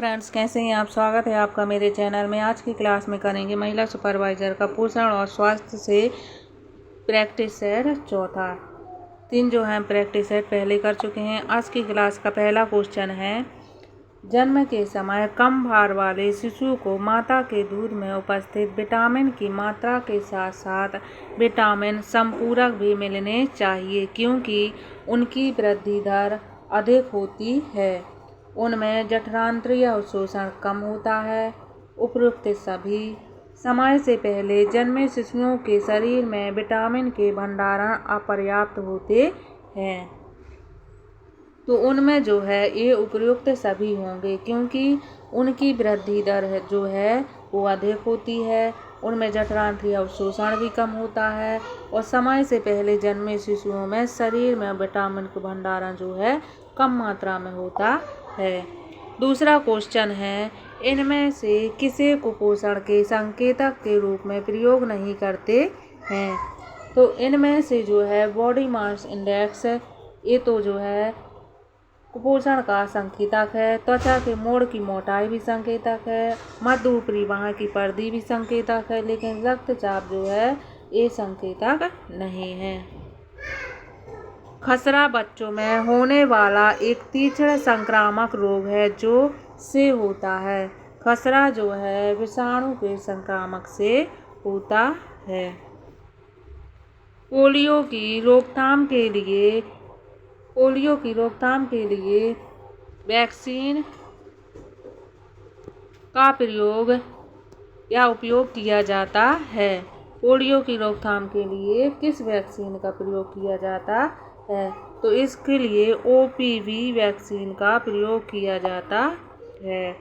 Friends, कैसे हैं आप। स्वागत है आपका मेरे चैनल में। आज की क्लास में करेंगे महिला सुपरवाइज़र का पोषण और स्वास्थ्य से प्रैक्टिस सेट चौथा। 3 जो हैं प्रैक्टिस सेट पहले कर चुके हैं। आज की क्लास का पहला क्वेश्चन है, जन्म के समय कम भार वाले शिशु को माता के दूध में उपस्थित विटामिन की मात्रा के साथ साथ विटामिन संपूरक भी मिलने चाहिए, क्योंकि उनकी वृद्धि दर अधिक होती है, उनमें जठरांत्रिय अवशोषण कम होता है। उपरोक्त सभी समय से पहले जन्मे शिशुओं के शरीर में विटामिन के भंडारण अपर्याप्त होते हैं। तो उनमें जो है ये उपयुक्त सभी होंगे, क्योंकि उनकी वृद्धि दर जो है वो अधिक होती है, उनमें जठरांत्रिय अवशोषण भी कम होता है और समय से पहले जन्मे शिशुओं में शरीर में विटामिन का भंडारण जो है कम मात्रा में होता है। दूसरा क्वेश्चन है, इनमें से किसे कुपोषण के संकेतक के रूप में प्रयोग नहीं करते हैं। तो इनमें से जो है बॉडी मास इंडेक्स, ये तो जो है कुपोषण का संकेतक है। त्वचा के मोड़ की मोटाई भी संकेतक है। मध्य ऊपरी बाह की पर्दी भी संकेतक है, लेकिन रक्तचाप जो है ये संकेतक नहीं है। खसरा बच्चों में होने वाला एक तीक्ष्ण संक्रामक रोग है जो से होता है। खसरा जो है विषाणु के संक्रामक से होता है। पोलियो की रोकथाम के लिए वैक्सीन का प्रयोग या उपयोग किया जाता है। पोलियो की रोकथाम के लिए किस वैक्सीन का प्रयोग किया जाता है? तो इसके लिए OPV वैक्सीन का प्रयोग किया जाता है।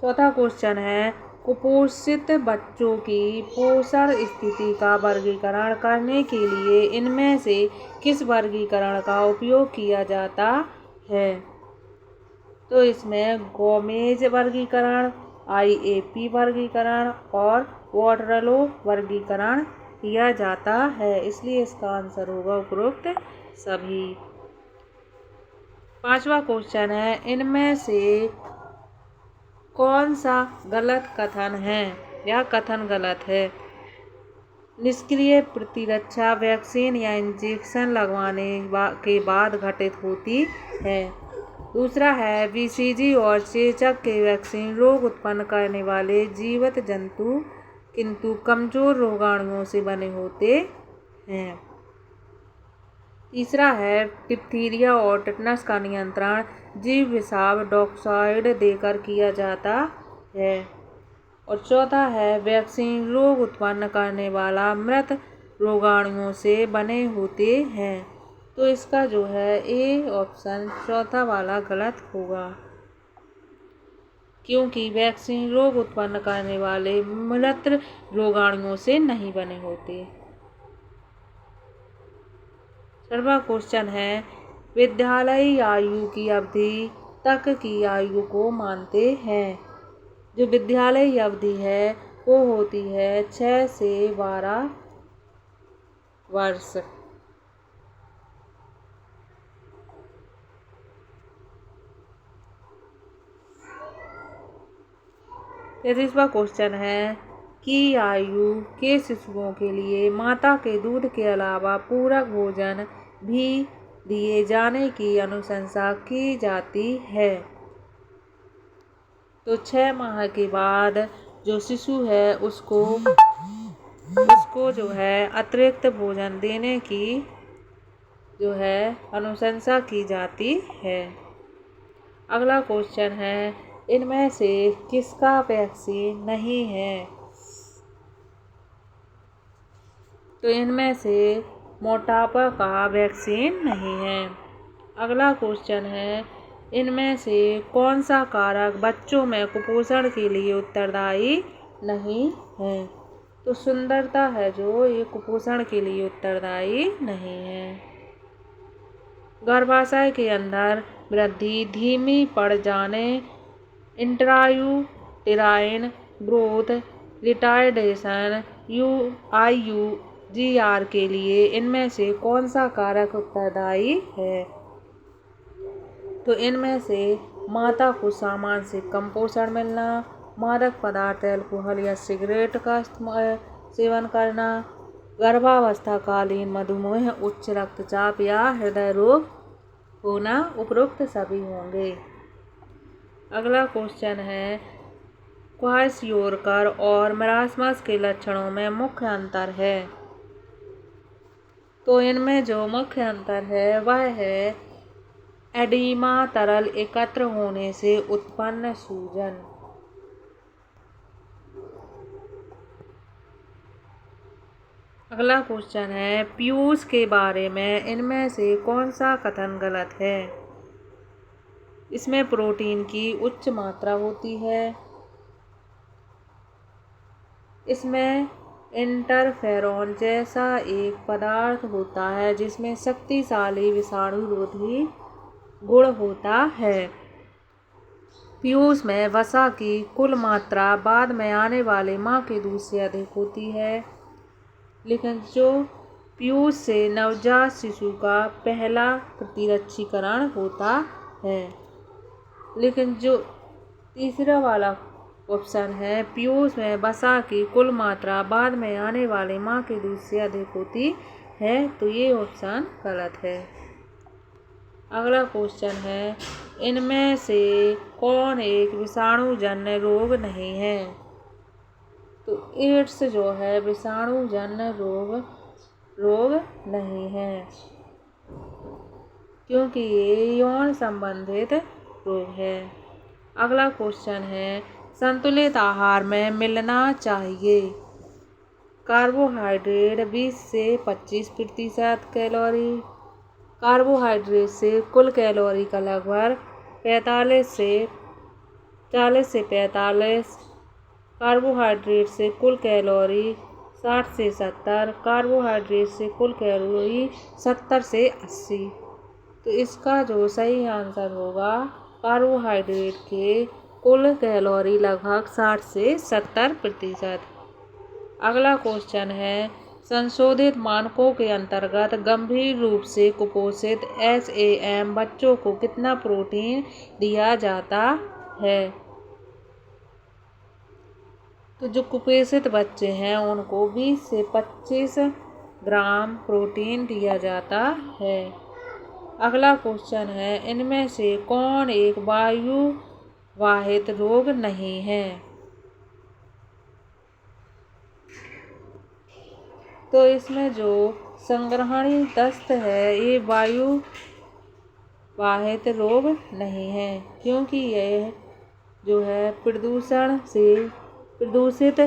चौथा क्वेश्चन है, कुपोषित बच्चों की पोषण स्थिति का वर्गीकरण करने के लिए इनमें से किस वर्गीकरण का उपयोग किया जाता है? तो इसमें गोमेज वर्गीकरण, IAP वर्गीकरण और वॉटरलो वर्गीकरण किया जाता है, इसलिए इसका आंसर होगा उपरोक्त सभी। पांचवा क्वेश्चन है, इनमें से कौन सा गलत कथन है या कथन गलत है? निष्क्रिय प्रतिरक्षा वैक्सीन या इंजेक्शन लगवाने के बाद घटित होती है। दूसरा है, BCG और चेचक के वैक्सीन रोग उत्पन्न करने वाले जीवित जंतु किंतु कमजोर रोगाणुओं से बने होते हैं। तीसरा है, डिप्थीरिया और टिटनस का नियंत्रण जीव विषाव डॉक्साइड देकर किया जाता है। और चौथा है, वैक्सीन रोग उत्पन्न करने वाला मृत रोगाणुओं से बने होते हैं। तो इसका जो है ए ऑप्शन चौथा वाला गलत होगा, क्योंकि वैक्सीन रोग उत्पन्न करने वाले मृत रोगाणुओं से नहीं बने होते। छठवां क्वेश्चन है, विद्यालयी आयु की अवधि तक की आयु को मानते हैं। जो विद्यालयी अवधि है वो होती है 6 से 12 वर्ष। 33वां क्वेश्चन है कि आयु के शिशुओं के लिए माता के दूध के अलावा पूरक भोजन भी दिए जाने की अनुशंसा की जाती है। तो 6 माह के बाद जो शिशु है उसको जो है अतिरिक्त भोजन देने की जो है अनुशंसा की जाती है। अगला क्वेश्चन है, इनमें से किसका वैक्सीन नहीं है? तो इनमें से मोटापा का वैक्सीन नहीं है। अगला क्वेश्चन है, इनमें से कौन सा कारक बच्चों में कुपोषण के लिए उत्तरदायी नहीं है? तो सुंदरता है जो ये कुपोषण के लिए उत्तरदायी नहीं है। गर्भाशय के अंदर वृद्धि धीमी पड़ जाने, इंट्रायूटेराइन ग्रोथ रिटार्डेशन IUGR के लिए इनमें से कौन सा कारक उत्तरदायी है? तो इनमें से माता को सामान्य से कम पोषण मिलना, मादक पदार्थ, अल्कोहल या सिगरेट का सेवन करना, गर्भावस्थाकालीन मधुमेह, उच्च रक्तचाप या हृदय रोग होना, उपरोक्त सभी होंगे। अगला क्वेश्चन है, क्वाइशयोरकर और मरासमस के लक्षणों में मुख्य अंतर है। तो इनमें जो मुख्य अंतर है वह है एडिमा, तरल एकत्र होने से उत्पन्न सूजन। अगला क्वेश्चन है, पीयूष के बारे में इनमें से कौन सा कथन गलत है। इसमें प्रोटीन की उच्च मात्रा होती है। इसमें इंटरफेरॉन जैसा एक पदार्थ होता है जिसमें शक्तिशाली विषाणुरोधी गुण होता है। पीयूष में वसा की कुल मात्रा बाद में आने वाले माँ के दूध से अधिक होती है, लेकिन जो पीयूष से नवजात शिशु का पहला प्रतिरक्षीकरण होता है। लेकिन जो तीसरा वाला ऑप्शन है, पीयूष में वसा की कुल मात्रा बाद में आने वाले माँ के दूध से अधिक होती है, तो ये ऑप्शन गलत है। अगला क्वेश्चन है, इनमें से कौन एक विषाणुजन्य रोग नहीं है। तो एड्स जो है विषाणुजन्य रोग नहीं है, क्योंकि ये यौन संबंधित रोग है। अगला क्वेश्चन है, संतुलित आहार में मिलना चाहिए कार्बोहाइड्रेट 20 से 25% कैलोरी। कार्बोहाइड्रेट से कुल कैलोरी का लगभग 40 से 45, कार्बोहाइड्रेट से कुल कैलोरी 60 से 70, कार्बोहाइड्रेट से कुल कैलोरी 70 से 80। तो इसका जो सही आंसर होगा, कार्बोहाइड्रेट के कुल कैलोरी लगभग 60 से 70%। अगला क्वेश्चन है, संशोधित मानकों के अंतर्गत गंभीर रूप से कुपोषित SAM बच्चों को कितना प्रोटीन दिया जाता है। तो जो कुपोषित बच्चे हैं उनको 20 से 25 ग्राम प्रोटीन दिया जाता है। अगला क्वेश्चन है, इनमें से कौन एक वायुवाहित रोग नहीं है। तो इसमें जो संग्रहणी दस्त है ये वायुवाहित रोग नहीं है, क्योंकि यह जो है प्रदूषित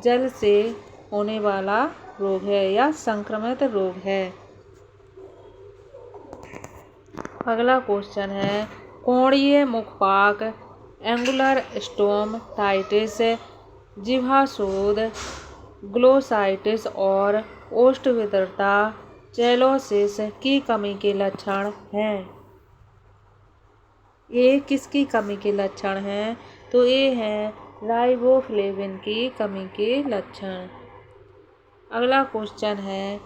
जल से होने वाला रोग है या संक्रमित रोग है। अगला क्वेश्चन है, कोणीय मुखपाक, एंगुलर स्टोमाटाइटिस, जिह्वाशोथ, ग्लोसाइटिस और ओष्ठविद्रता चेलोसिस की कमी के लक्षण हैं। ये किसकी कमी के लक्षण हैं। तो ये हैं राइबोफ्लेविन की कमी के लक्षण। अगला क्वेश्चन है,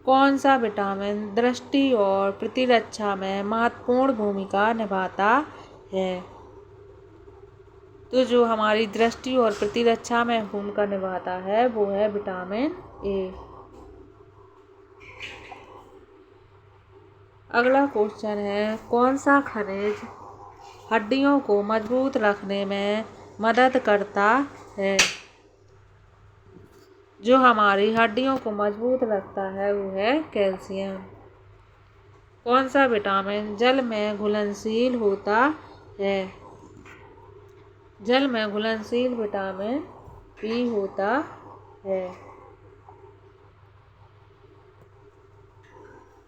कौन सा विटामिन दृष्टि और प्रतिरक्षा में महत्वपूर्ण भूमिका निभाता है। तो जो हमारी दृष्टि और प्रतिरक्षा में भूमिका निभाता है वो है विटामिन ए। अगला क्वेश्चन है, कौन सा खनिज हड्डियों को मजबूत रखने में मदद करता है। जो हमारी हड्डियों को मजबूत रखता है वो है कैल्शियम। कौन सा विटामिन जल में घुलनशील होता है। जल में घुलनशील विटामिन बी होता है।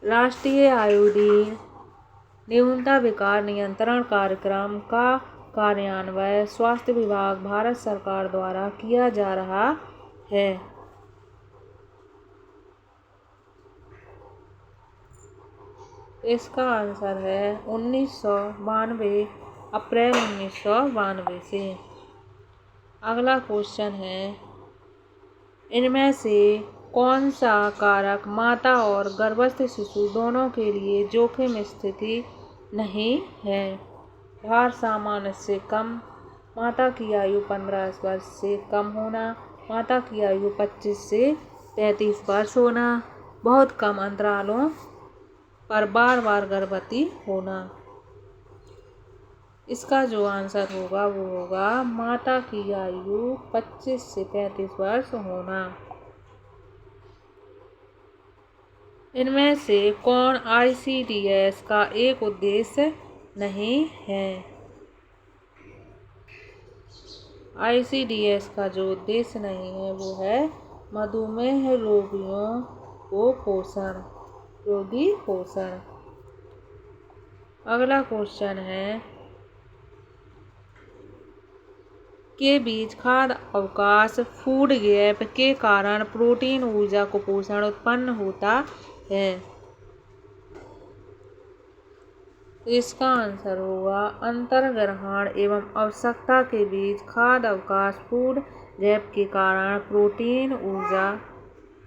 राष्ट्रीय आयोडीन न्यूनता विकार नियंत्रण कार्यक्रम का कार्यान्वयन स्वास्थ्य विभाग भारत सरकार द्वारा किया जा रहा है। इसका आंसर है 1992, अप्रैल 1992 से। अगला क्वेश्चन है, इनमें से कौन सा कारक माता और गर्भस्थ शिशु दोनों के लिए जोखिम स्थिति नहीं है। भार सामान्य से कम, माता की आयु 15 वर्ष से कम होना, माता की आयु 25 से 33 वर्ष होना, बहुत कम अंतरालों पर बार बार गर्भवती होना। इसका जो आंसर होगा वो होगा माता की आयु 25 से 35 वर्ष होना। इनमें से कौन ICDS का एक उद्देश्य नहीं है? ICDS का जो उद्देश्य नहीं है वो है मधुमेह रोगियों को पोषण, रोगी पोषण। अगला क्वेश्चन है के बीच खाद्य अवकाश फूड गैप के कारण प्रोटीन ऊर्जा कुपोषण उत्पन्न होता है। इसका आंसर होगा अंतर्ग्रहण एवं आवश्यकता के बीच खाद्य अवकाश फूड गैप के कारण प्रोटीन ऊर्जा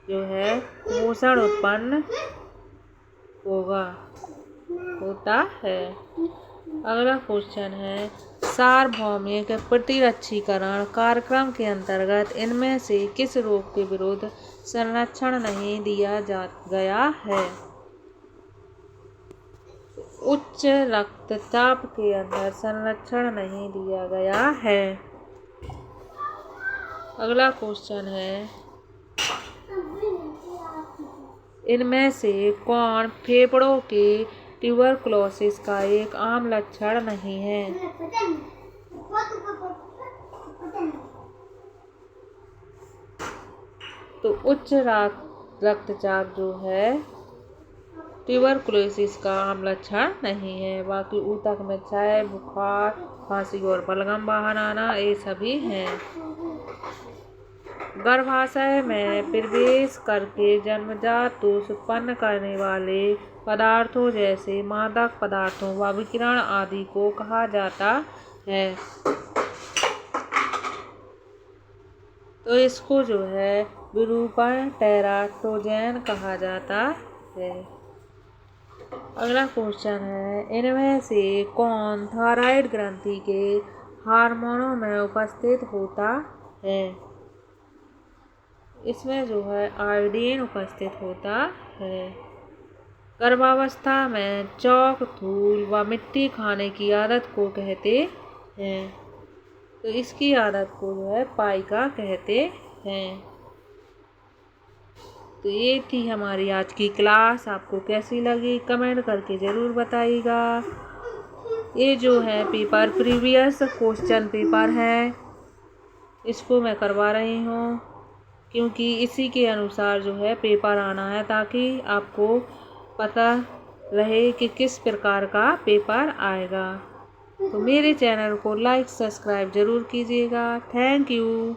जो है कुपोषण उत्पन्न होता है। अगला क्वेश्चन है सार्वभौमिक प्रतिरक्षीकरण कार्यक्रम के अंतर्गत इनमें से किस रोग के विरुद्ध संरक्षण नहीं दिया गया है? उच्च रक्तचाप के अंदर संरक्षण नहीं दिया गया है। अगला क्वेश्चन है इनमें से कौन फेफड़ों के ट्यूबरकुलोसिस का एक आम लक्षण नहीं है? तो उच्च रक्तचाप जो है ट्यूबरकुलोसिस का आम लक्षण नहीं है। बाकी ऊतक में क्षय, बुखार, खांसी और बलगम बाहर आना ये सभी हैं। गर्भाशय में प्रवेश करके जन्मजात दोष उत्पन्न करने वाले पदार्थों जैसे मादक पदार्थों व विकिरण आदि को कहा जाता है। तो इसको जो है विरूपण टेराटोजेन कहा जाता है। अगला क्वेश्चन है इनमें से कौन थायराइड ग्रंथि के हार्मोनों में उपस्थित होता है? इसमें जो है आयोडीन उपस्थित होता है। गर्भावस्था में चौक, धूल व मिट्टी खाने की आदत को कहते हैं। तो इसकी आदत को जो है पाइका कहते हैं। तो ये थी हमारी आज की क्लास। आपको कैसी लगी कमेंट करके ज़रूर बताइएगा। ये जो है पेपर प्रीवियस क्वेश्चन पेपर है, इसको मैं करवा रही हूँ क्योंकि इसी के अनुसार जो है पेपर आना है, ताकि आपको पता रहे कि किस प्रकार का पेपर आएगा। तो मेरे चैनल को लाइक सब्सक्राइब ज़रूर कीजिएगा। Thank you.